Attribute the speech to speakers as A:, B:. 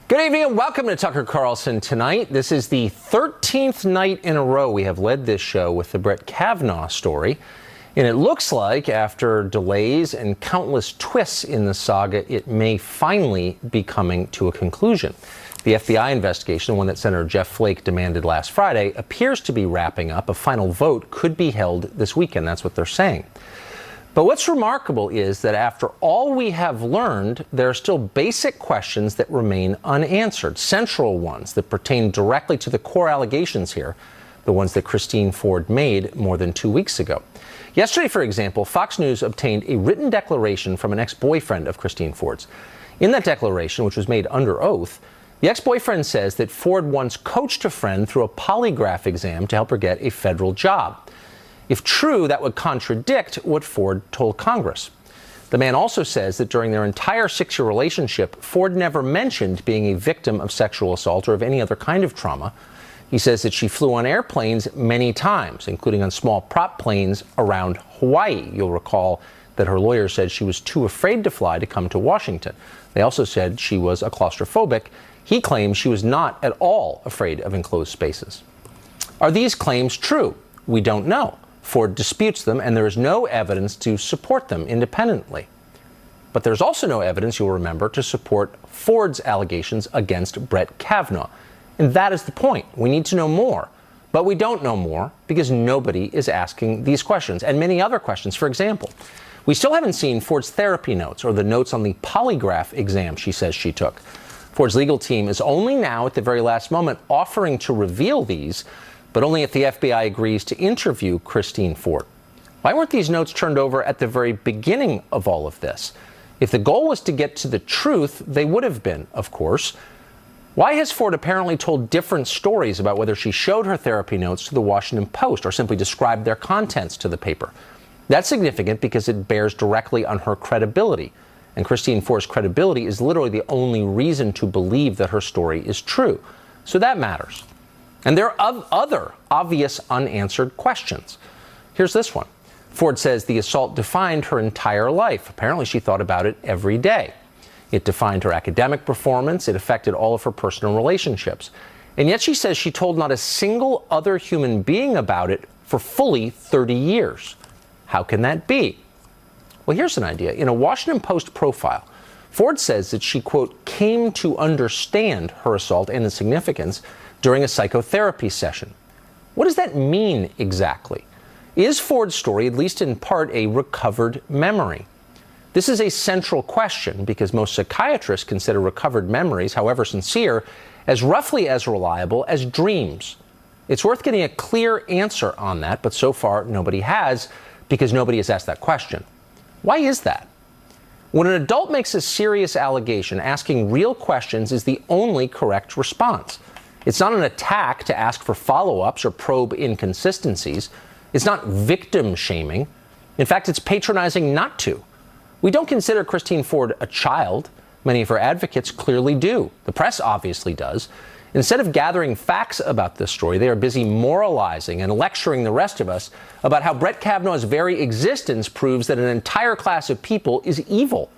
A: Good evening and welcome to Tucker Carlson Tonight. This is the 13th night in a row we have led this show with the Brett Kavanaugh story. And it looks like after delays and countless twists in the saga, it may finally be coming to a conclusion. The FBI investigation, the one that Senator Jeff Flake demanded last Friday, appears to be wrapping up. A final vote could be held this weekend. That's what they're saying. But what's remarkable is that after all we have learned, there are still basic questions that remain unanswered, central ones that pertain directly to the core allegations here, the ones that Christine Ford made more than 2 weeks ago. Yesterday, for example, Fox News obtained a written declaration from an ex-boyfriend of Christine Ford's. In that declaration, which was made under oath, the ex-boyfriend says that Ford once coached a friend through a polygraph exam to help her get a federal job. If true, that would contradict what Ford told Congress. The man also says that during their entire 6-year relationship, Ford never mentioned being a victim of sexual assault or of any other kind of trauma. He says that she flew on airplanes many times, including on small prop planes around Hawaii. You'll recall that her lawyer said she was too afraid to fly to come to Washington. They also said she was a claustrophobic. He claims she was not at all afraid of enclosed spaces. Are these claims true? We don't know. Ford disputes them, and there is no evidence to support them independently. But there's also no evidence, you'll remember, to support Ford's allegations against Brett Kavanaugh. And that is the point. We need to know more. But we don't know more because nobody is asking these questions and many other questions. For example, we still haven't seen Ford's therapy notes or the notes on the polygraph exam she says she took. Ford's legal team is only now at the very last moment offering to reveal these, but only if the FBI agrees to interview Christine Ford. Why weren't these notes turned over at the very beginning of all of this? If the goal was to get to the truth, they would have been, of course. Why has Ford apparently told different stories about whether she showed her therapy notes to the Washington Post or simply described their contents to the paper? That's significant because it bears directly on her credibility. And Christine Ford's credibility is literally the only reason to believe that her story is true. So that matters. And there are other obvious unanswered questions. Here's this one. Ford says the assault defined her entire life. Apparently, she thought about it every day. It defined her academic performance. It affected all of her personal relationships. And yet she says she told not a single other human being about it for fully 30 years. How can that be? Well, here's an idea. In a Washington Post profile, Ford says that she, quote, came to understand her assault and its significance during a psychotherapy session. What does that mean exactly? Is Ford's story, at least in part, a recovered memory? This is a central question because most psychiatrists consider recovered memories, however sincere, as roughly as reliable as dreams. It's worth getting a clear answer on that, but so far nobody has because nobody has asked that question. Why is that? When an adult makes a serious allegation, asking real questions is the only correct response. It's not an attack to ask for follow-ups or probe inconsistencies. It's not victim shaming. In fact, it's patronizing not to. We don't consider Christine Ford a child. Many of her advocates clearly do. The press obviously does. Instead of gathering facts about this story, they are busy moralizing and lecturing the rest of us about how Brett Kavanaugh's very existence proves that an entire class of people is evil.